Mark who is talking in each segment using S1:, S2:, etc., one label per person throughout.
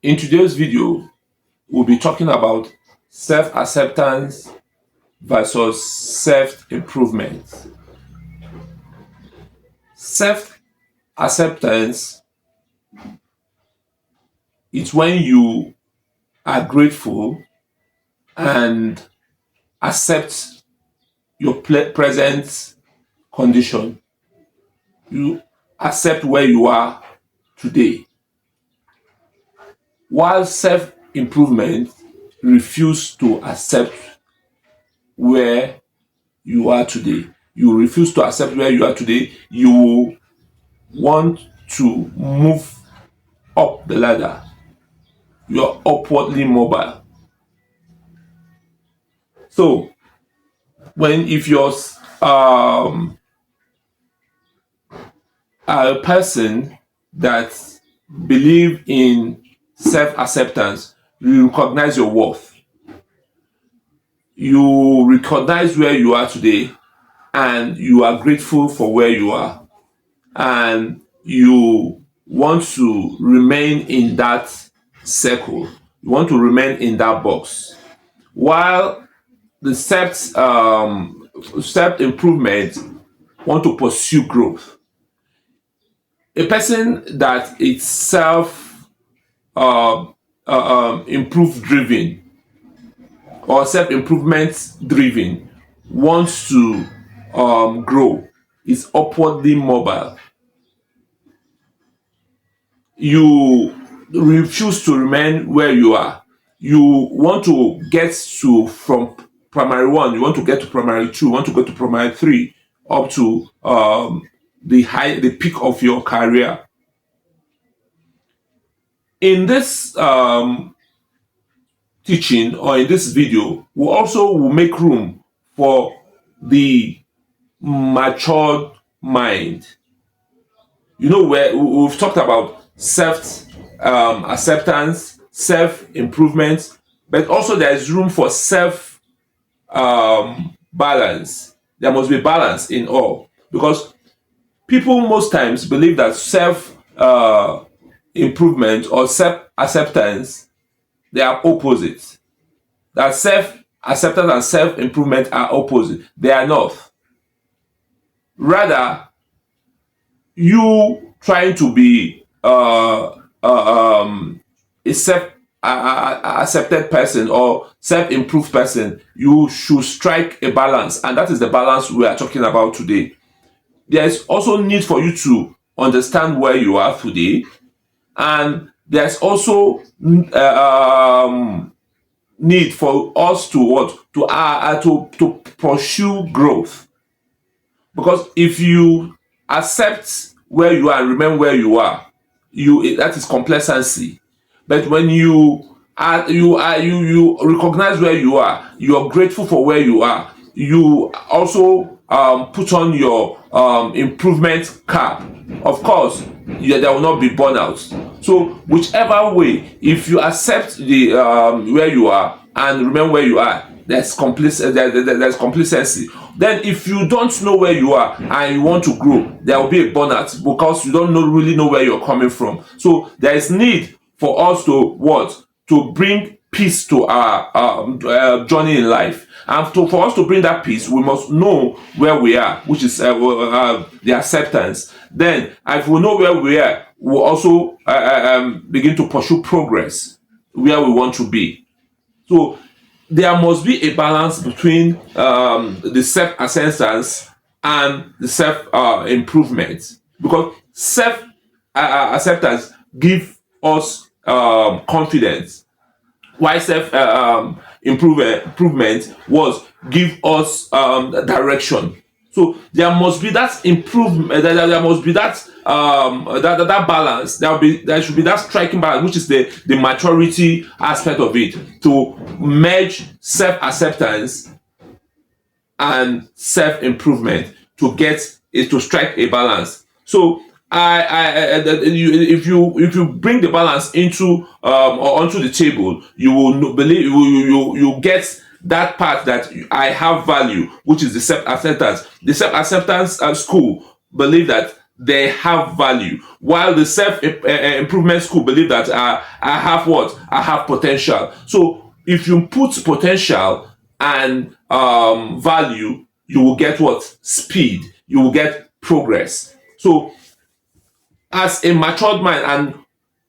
S1: In today's video, we'll be talking about self-acceptance versus self-improvement. Self-acceptance is when you are grateful and accept your present condition. You accept where you are today. While self-improvement refuse to accept where you are today. You refuse to accept where you are today. You want to move up the ladder. You're upwardly mobile. So when if you're a person that believe in self-acceptance, you recognize your worth. You recognize where you are today and you are grateful for where you are. And you want to remain in that circle. You want to remain in that box. While the step improvement want to pursue growth. A person that is self improve driven or self improvement driven wants to grow, is upwardly mobile. You refuse to remain where you are. You want to get to from primary one, you want to get to primary two, you want to go to primary three, up to the peak of your career. In this teaching or in this video, we also will make room for the matured mind. You know, where we've talked about self acceptance, self improvement, but also there is room for self balance. There must be balance in all, because people most times believe that self improvement or self acceptance, they are opposites. That self acceptance and self improvement are opposite. They are not. Rather, you trying to be a self accepted person or self improved person, you should strike a balance, and that is the balance we are talking about today. There is also need for you to understand where you are today, and there's also need for us to what to pursue growth. Because if you accept where you are and remain where you are, that is complacency. But when you recognize where you are, you are grateful for where you are, you also put on your improvement cap. Of course, there will not be burnout. So whichever way, if you accept the where you are and remain where you are, there's complacency. Then if you don't know where you are and you want to grow, there will be a burnout because you don't really know where you're coming from. So there is need for us to bring peace to our journey in life. And for us to bring that peace, we must know where we are, which is the acceptance. Then, if we know where we are, we'll also begin to pursue progress where we want to be. So, there must be a balance between the self acceptance and the self improvement, because self acceptance gives us confidence, while self improvement was give us direction. So there must be that improvement. There must be that balance. There should be that striking balance, which is the maturity aspect of it, to merge self acceptance and self improvement to get it to strike a balance. So if you bring the balance into or onto the table, you will believe you get that part that I have value, which is the self acceptance. The self acceptance school believe that they have value, while the self improvement school believe that I have what? I have potential. So if you put potential and value, you will get what? Speed. You will get progress. So as a matured mind and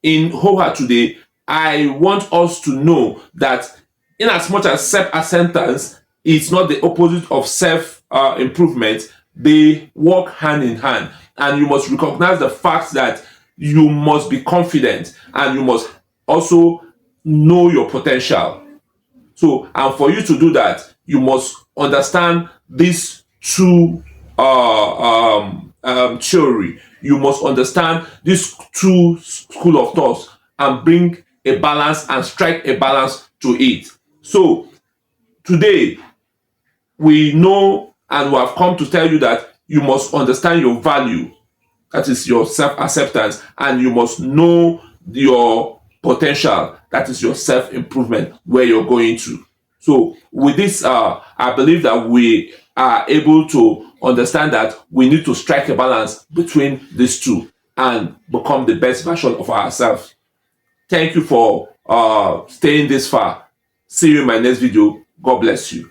S1: in Hoha today, I want us to know that in as much as self-acceptance is not the opposite of self improvement, they work hand in hand. And you must recognize the fact that you must be confident and you must also know your potential. So, and for you to do that, you must understand these two theory. You must understand these two school of thoughts and bring a balance and strike a balance to it. So today we know and we have come to tell you that you must understand your value, that is your self-acceptance, and you must know your potential, that is your self-improvement, where you're going to. So with this, I believe that we are able to understand that we need to strike a balance between these two and become the best version of ourselves. Thank you for staying this far. See you in my next video. God bless you.